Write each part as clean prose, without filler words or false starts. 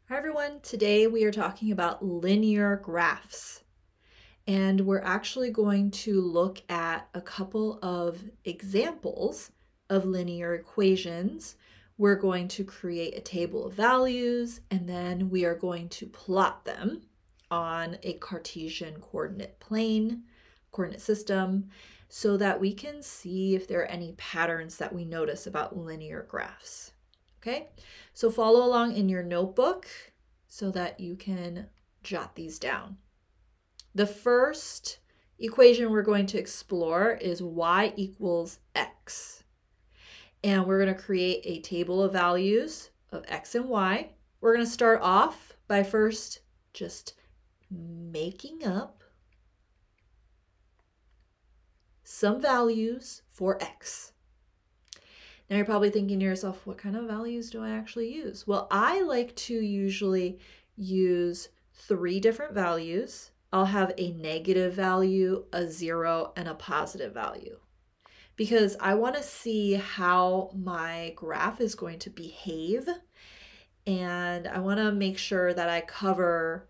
Hi everyone, today we are talking about linear graphs. And we're actually going to look at a couple of examples of linear equations. We're going to create a table of values and then we are going to plot them on a Cartesian coordinate plane, coordinate system, so that we can see if there are any patterns that we notice about linear graphs. Okay, so follow along in your notebook so that you can jot these down. The first equation we're going to explore is y equals x. And we're going to create a table of values of x and y. We're going to start off by first just making up some values for x. Now you're probably thinking to yourself, what kind of values do I actually use? Well, I like to usually use 3 different values. I'll have a negative value, a 0, and a positive value, because I want to see how my graph is going to behave, and I want to make sure that I cover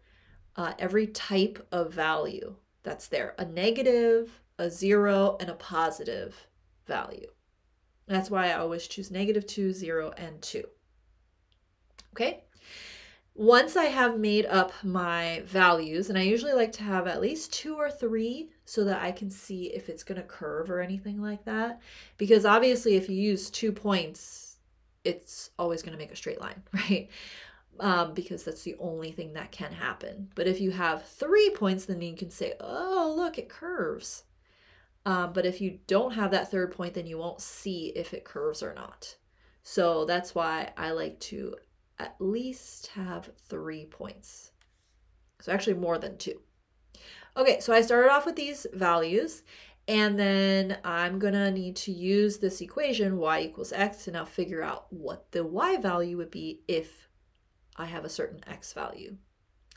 every type of value that's there, a negative, a 0, and a positive value. That's why I always choose -2, 0, and 2. Okay. Once I have made up my values, and I usually like to have at least 2 or 3 so that I can see if it's going to curve or anything like that. Because obviously if you use 2 points, it's always going to make a straight line, right? Because that's the only thing that can happen. But if you have 3 points, then you can say, oh, look, it curves. But if you don't have that third point, then you won't see if it curves or not. So that's why I like to at least have 3 points. So actually more than 2. Okay, so I started off with these values, and then I'm gonna need to use this equation y equals x to now figure out what the y value would be if I have a certain x value.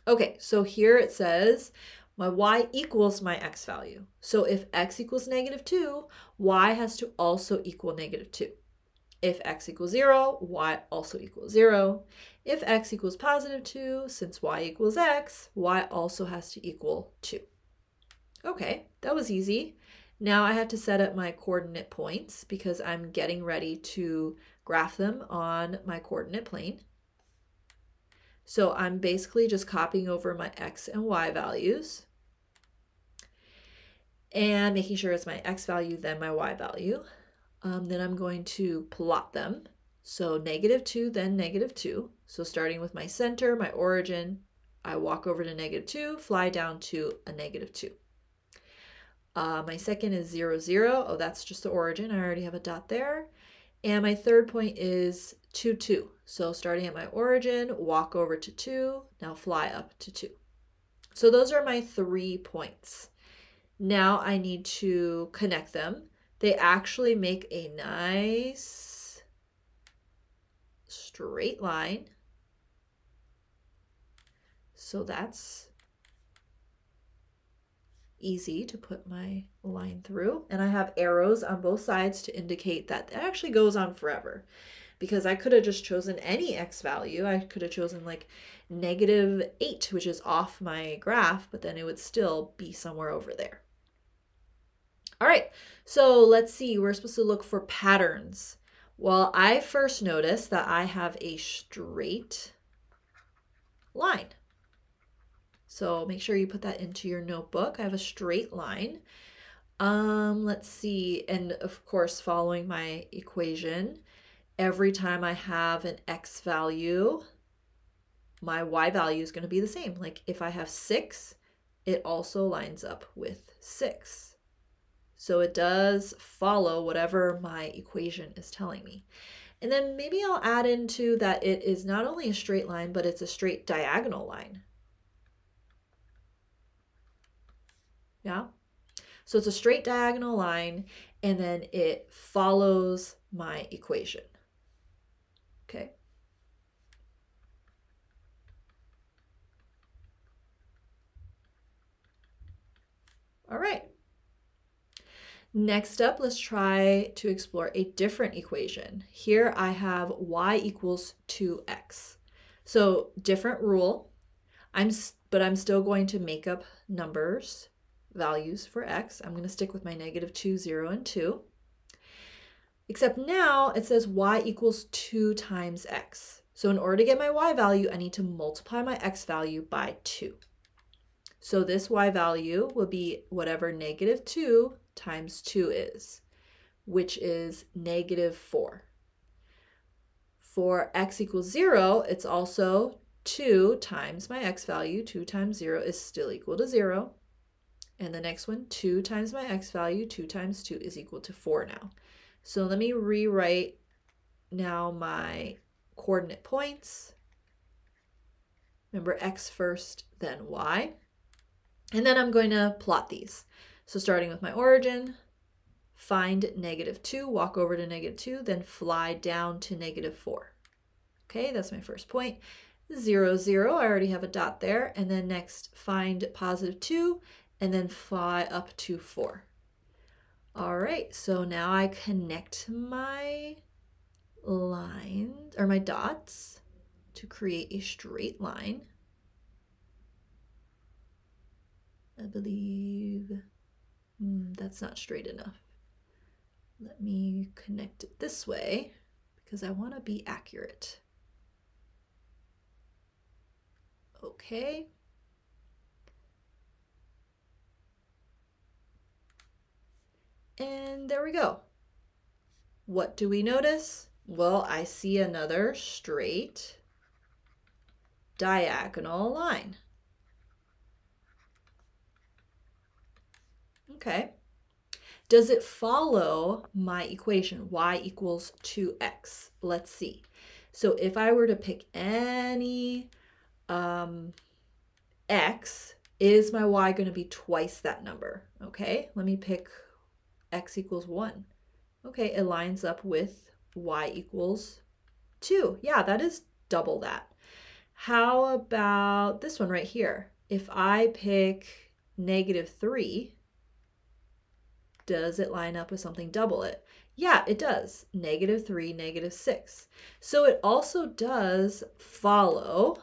Okay, so here it says my y equals my x value. So if x equals -2, y has to also equal -2. If x equals 0, y also equals 0. If x equals +2, since y equals x, y also has to equal 2. Okay, that was easy. Now I have to set up my coordinate points because I'm getting ready to graph them on my coordinate plane. So I'm basically just copying over my x and y values and making sure it's my x value, then my y value. Then I'm going to plot them. So -2, then -2. So starting with my center, my origin, I walk over to -2, fly down to a -2. My second is 0, 0. Oh, that's just the origin. I already have a dot there. And my third point is 2, 2. So starting at my origin, walk over to 2, now fly up to 2. So those are my 3 points. Now I need to connect them. They actually make a nice straight line. So that's easy to put my line through. And I have arrows on both sides to indicate that it actually goes on forever. Because I could have just chosen any x value. I could have chosen like -8, which is off my graph, but then it would still be somewhere over there. All right, so let's see, we're supposed to look for patterns. Well, I first noticed that I have a straight line. So make sure you put that into your notebook. I have a straight line. Let's see, and of course, following my equation, every time I have an x value, my y value is going to be the same. Like if I have 6, it also lines up with 6. So it does follow whatever my equation is telling me. And then maybe I'll add into that it is not only a straight line, but it's a straight diagonal line. Yeah. So it's a straight diagonal line, and then it follows my equation. Okay. All right. Next up, let's try to explore a different equation. Here I have y equals 2x. So different rule, but I'm still going to make up numbers, values for x. I'm going to stick with my -2, 0, and 2. Except now it says y equals 2 times x. So in order to get my y value, I need to multiply my x value by 2. So this y value will be whatever -2 times 2 is, which is -4. For x equals 0, it's also 2 times my x value. 2 times 0 is still equal to 0. And the next one, 2 times my x value. 2 times 2 is equal to 4 now. So let me rewrite now my coordinate points. Remember, x first, then y. And then I'm going to plot these. So starting with my origin, find -2, walk over to -2, then fly down to -4. Okay, that's my first point. 0, 0, I already have a dot there. And then next, find +2, and then fly up to 4. All right, so now I connect my lines, or my dots, to create a straight line. I believe that's not straight enough. Let me connect it this way because I want to be accurate. Okay. And there we go. What do we notice? Well, I see another straight diagonal line. Okay. Does it follow my equation, y equals 2x? Let's see. So if I were to pick any x, is my y going to be twice that number? Okay, let me pick x equals 1. Okay, it lines up with y equals 2. Yeah, that is double that. How about this one right here? If I pick -3, does it line up with something double it? Yeah, it does. -3, -6. So it also does follow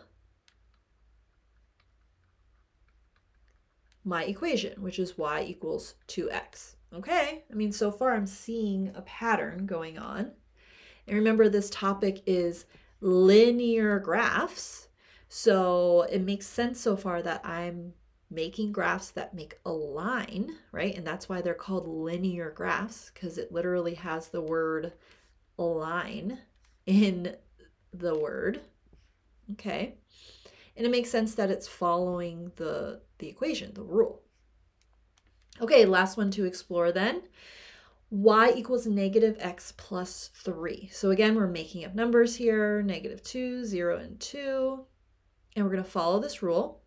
my equation, which is y equals 2x. Okay, I mean, so far I'm seeing a pattern going on. And remember, this topic is linear graphs. So it makes sense so far that I'm making graphs that make a line, right? And that's why they're called linear graphs, because it literally has the word line in the word. Okay. And it makes sense that it's following the equation, the rule. Okay, last one to explore then. Y equals -x plus 3. So again, we're making up numbers here, -2, 0, and 2. And we're going to follow this rule.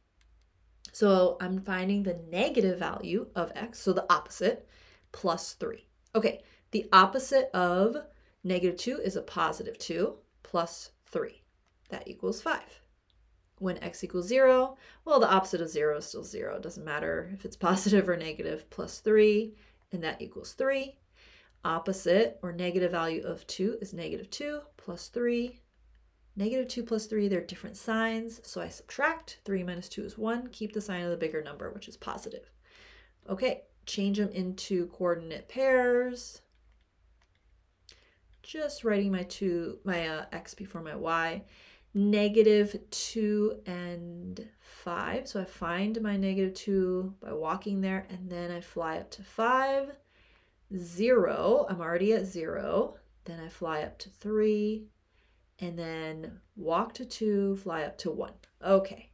So I'm finding the negative value of x, so the opposite, plus 3. Okay, the opposite of -2 is a +2 plus 3. That equals 5. When x equals 0, well, the opposite of 0 is still 0. It doesn't matter if it's positive or negative, plus 3, and that equals 3. Opposite or negative value of 2 is -2 plus 3. -2 plus 3, they're different signs, so I subtract. 3 minus 2 is 1. Keep the sign of the bigger number, which is positive. Okay, change them into coordinate pairs. Just writing my x before my y. -2 and 5. So I find my -2 by walking there, and then I fly up to 5. 0, I'm already at 0. Then I fly up to 3, and then walk to 2, fly up to 1. Okay,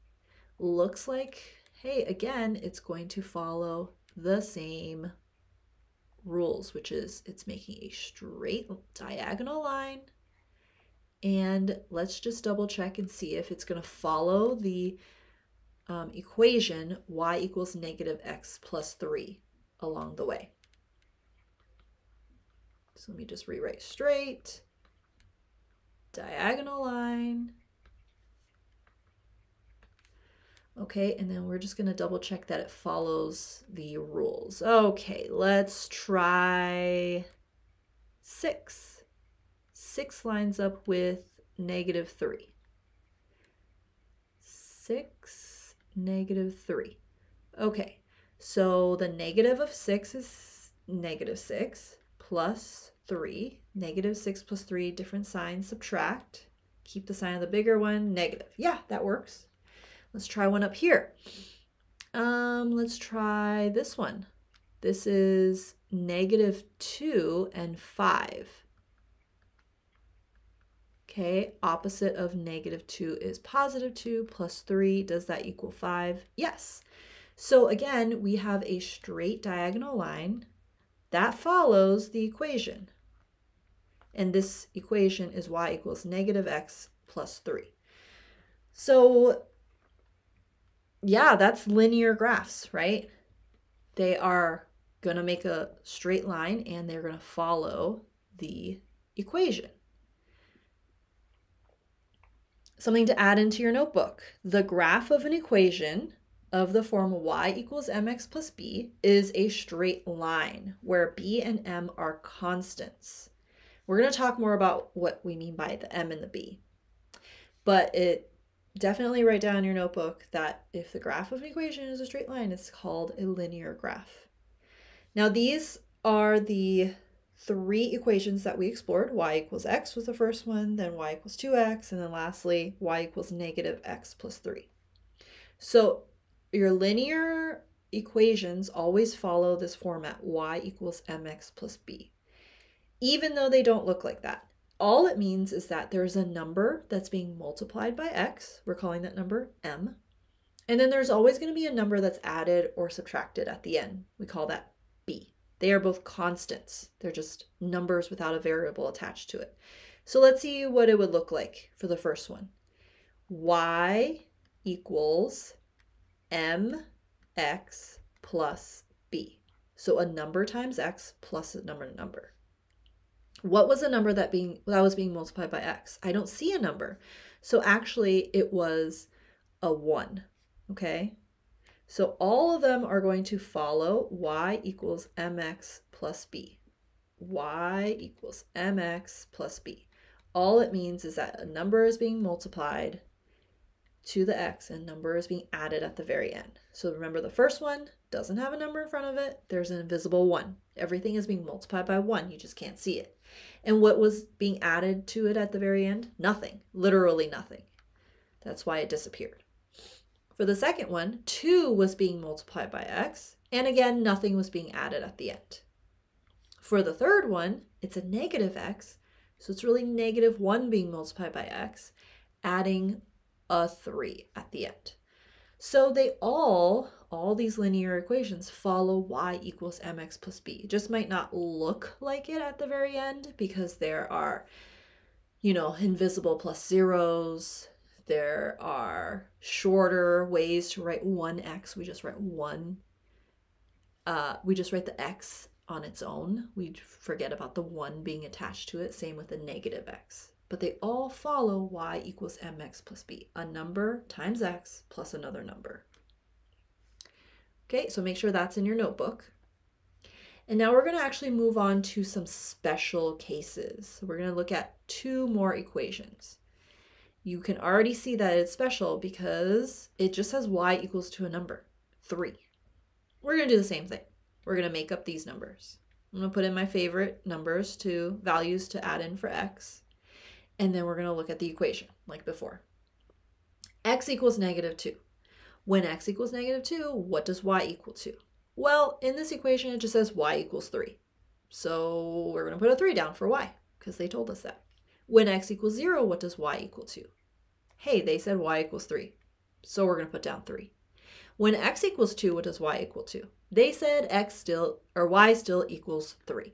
looks like, hey, again, it's going to follow the same rules, which is it's making a straight diagonal line. And let's just double check and see if it's going to follow the equation y equals -x plus 3 along the way. So let me just rewrite straight, diagonal line. Okay, and then we're just going to double check that it follows the rules. Okay, let's try 6. 6 lines up with -3. 6, negative 3. Okay, so the negative of 6 is negative 6 plus 3. Negative 6 plus 3, different signs, subtract. Keep the sign of the bigger one, negative. Yeah, that works. Let's try one up here. Let's try this one. This is negative 2 and 5. Okay, opposite of negative 2 is positive 2 plus 3. Does that equal 5? Yes. So again, we have a straight diagonal line that follows the equation. And this equation is y equals negative x plus 3. So yeah, that's linear graphs, right? They are going to make a straight line and they're going to follow the equation. Something to add into your notebook. The graph of an equation of the form y equals mx plus b is a straight line where b and m are constants. We're going to talk more about what we mean by the m and the b. But definitely write down in your notebook that if the graph of an equation is a straight line, it's called a linear graph. Now these are the 3 equations that we explored. Y equals x was the first one, then y equals 2x, and then lastly, y equals negative x plus 3. So your linear equations always follow this format, y equals mx plus b, even though they don't look like that. All it means is that there's a number that's being multiplied by x. We're calling that number m. And then there's always going to be a number that's added or subtracted at the end. We call that b. They are both constants. They're just numbers without a variable attached to it. So let's see what it would look like for the first one. Y equals mx plus b. So a number times x plus a number. What was a number that was being multiplied by x? I don't see a number. So actually it was a 1, okay? So all of them are going to follow y equals mx plus b. Y equals mx plus b. All it means is that a number is being multiplied to the x and number is being added at the very end. So remember, the first one doesn't have a number in front of it. There's an invisible 1. Everything is being multiplied by 1. You just can't see it. And what was being added to it at the very end? Nothing. Literally nothing. That's why it disappeared. For the second one, 2 was being multiplied by x, and again, nothing was being added at the end. For the third one, it's a negative x, so it's really negative 1 being multiplied by x, adding a 3 at the end. So they all these linear equations follow y equals mx plus b. It just might not look like it at the very end because there are, invisible plus zeros. There are shorter ways to write 1x. We just write 1. We just write the x on its own. We forget about the 1 being attached to it. Same with the negative x. But they all follow y equals mx plus b. A number times x plus another number. Okay, so make sure that's in your notebook. And now we're going to actually move on to some special cases. So we're going to look at 2 more equations. You can already see that it's special because it just has y equals to a number, 3. We're going to do the same thing. We're going to make up these numbers. I'm going to put in my favorite values to add in for x. And then we're going to look at the equation like before. X equals negative 2. When x equals negative 2, what does y equal to? Well, in this equation, it just says y equals 3. So we're going to put a 3 down for y because they told us that. When x equals 0, what does y equal to? Hey, they said y equals 3. So we're going to put down 3. When x equals 2, what does y equal to? They said y still equals 3.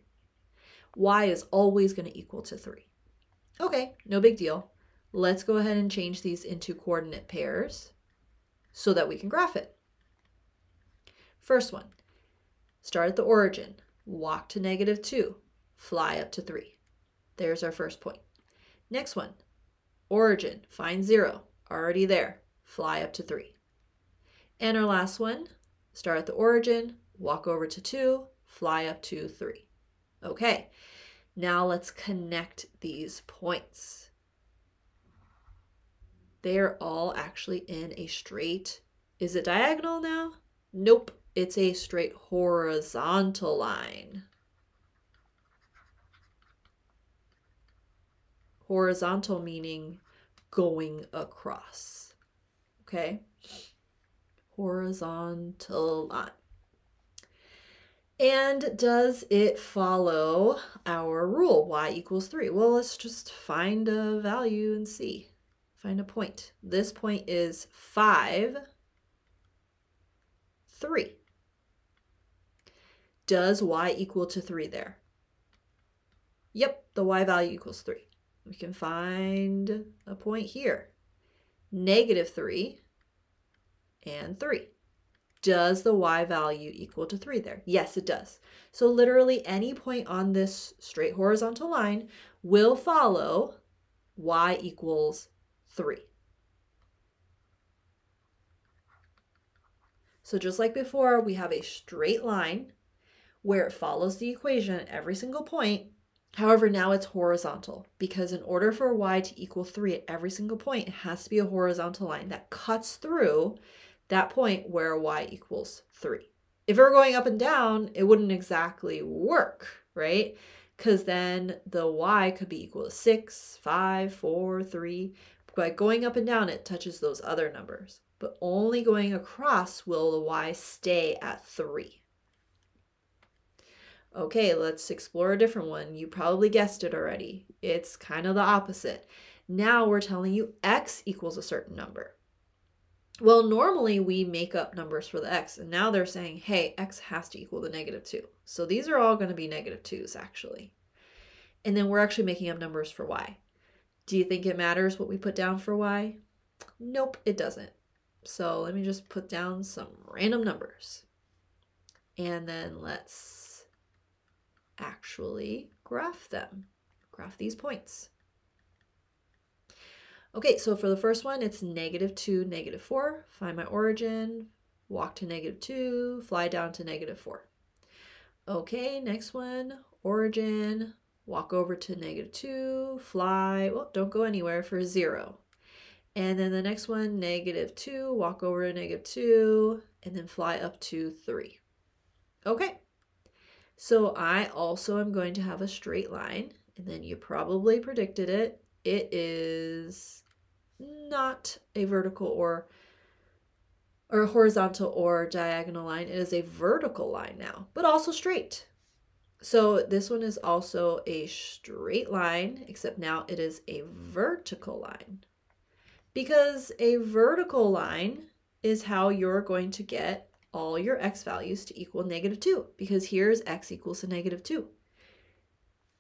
Y is always going to equal to 3. Okay, no big deal. Let's go ahead and change these into coordinate pairs so that we can graph it. First one, start at the origin, walk to negative 2, fly up to 3. There's our first point. Next one, origin, find 0, already there, fly up to 3. And our last one, start at the origin, walk over to 2, fly up to 3. Okay, now let's connect these points. They are all actually in a straight, is it diagonal now? Nope, it's a straight horizontal line. Horizontal meaning going across, okay? Horizontal line. And does it follow our rule, y equals 3? Well, let's just find a value and see. Find a point. This point is 5, 3. Does y equal to 3 there? Yep, the y value equals 3. We can find a point here. -3 and 3. Does the y value equal to 3 there? Yes, it does. So literally any point on this straight horizontal line will follow y equals 3. So just like before, we have a straight line where it follows the equation at every single point. However, now it's horizontal because in order for y to equal 3 at every single point, it has to be a horizontal line that cuts through that point where y equals 3. If it were going up and down, it wouldn't exactly work, right? Because then the y could be equal to 6, 5, 4, 3. By going up and down, it touches those other numbers. But only going across will the y stay at 3. Okay, let's explore a different one. You probably guessed it already. It's kind of the opposite. Now we're telling you x equals a certain number. Well, normally we make up numbers for the x, and now they're saying, hey, x has to equal the -2. So these are all going to be -2s, actually. And then we're actually making up numbers for y. Do you think it matters what we put down for y? Nope, it doesn't. So let me just put down some random numbers. And then let's actually graph them. Graph these points. Okay, so for the first one, it's -2, -4. Find my origin, walk to -2, fly down to -4. Okay, next one, origin, walk over to -2, fly, well, don't go anywhere for 0. And then the next one, -2, walk over to -2, and then fly up to 3. Okay, so I also am going to have a straight line, and then you probably predicted it. It is not a vertical or a horizontal or diagonal line. It is a vertical line now, but also straight. So this one is also a straight line, except now it is a vertical line. Because a vertical line is how you're going to get all your x values to equal -2, because here's x equals to -2.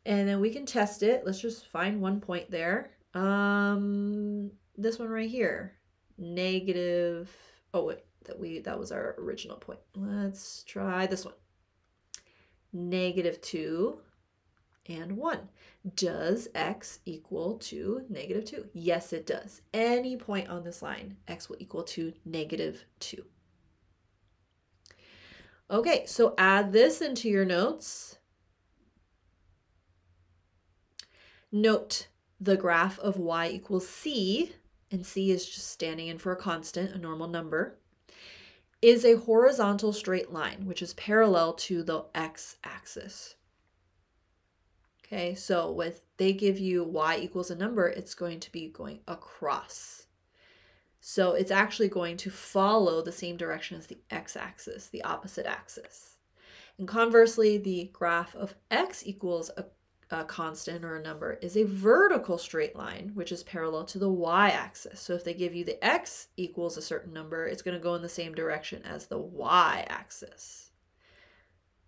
And then we can test it. Let's just find one point there. This one right here, oh wait, that was our original point. Let's try this one. -2 and 1. Does x equal to -2? Yes, it does. Any point on this line, x will equal to -2. Okay, so add this into your notes. Note the graph of y equals c, and c is just standing in for a constant, a normal number, is a horizontal straight line, which is parallel to the x-axis. Okay, so with they give you y equals a number, it's going to be going across. So it's actually going to follow the same direction as the x-axis, the opposite axis. And conversely, the graph of x equals a constant or a number is a vertical straight line, which is parallel to the y-axis. So if they give you the x equals a certain number, it's going to go in the same direction as the y-axis.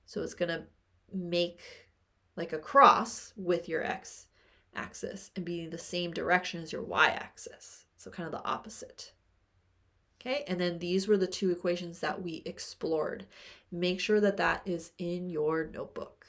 So it's going to make like a cross with your x-axis and be the same direction as your y-axis. So kind of the opposite. Okay, and then these were the two equations that we explored. Make sure that that is in your notebook.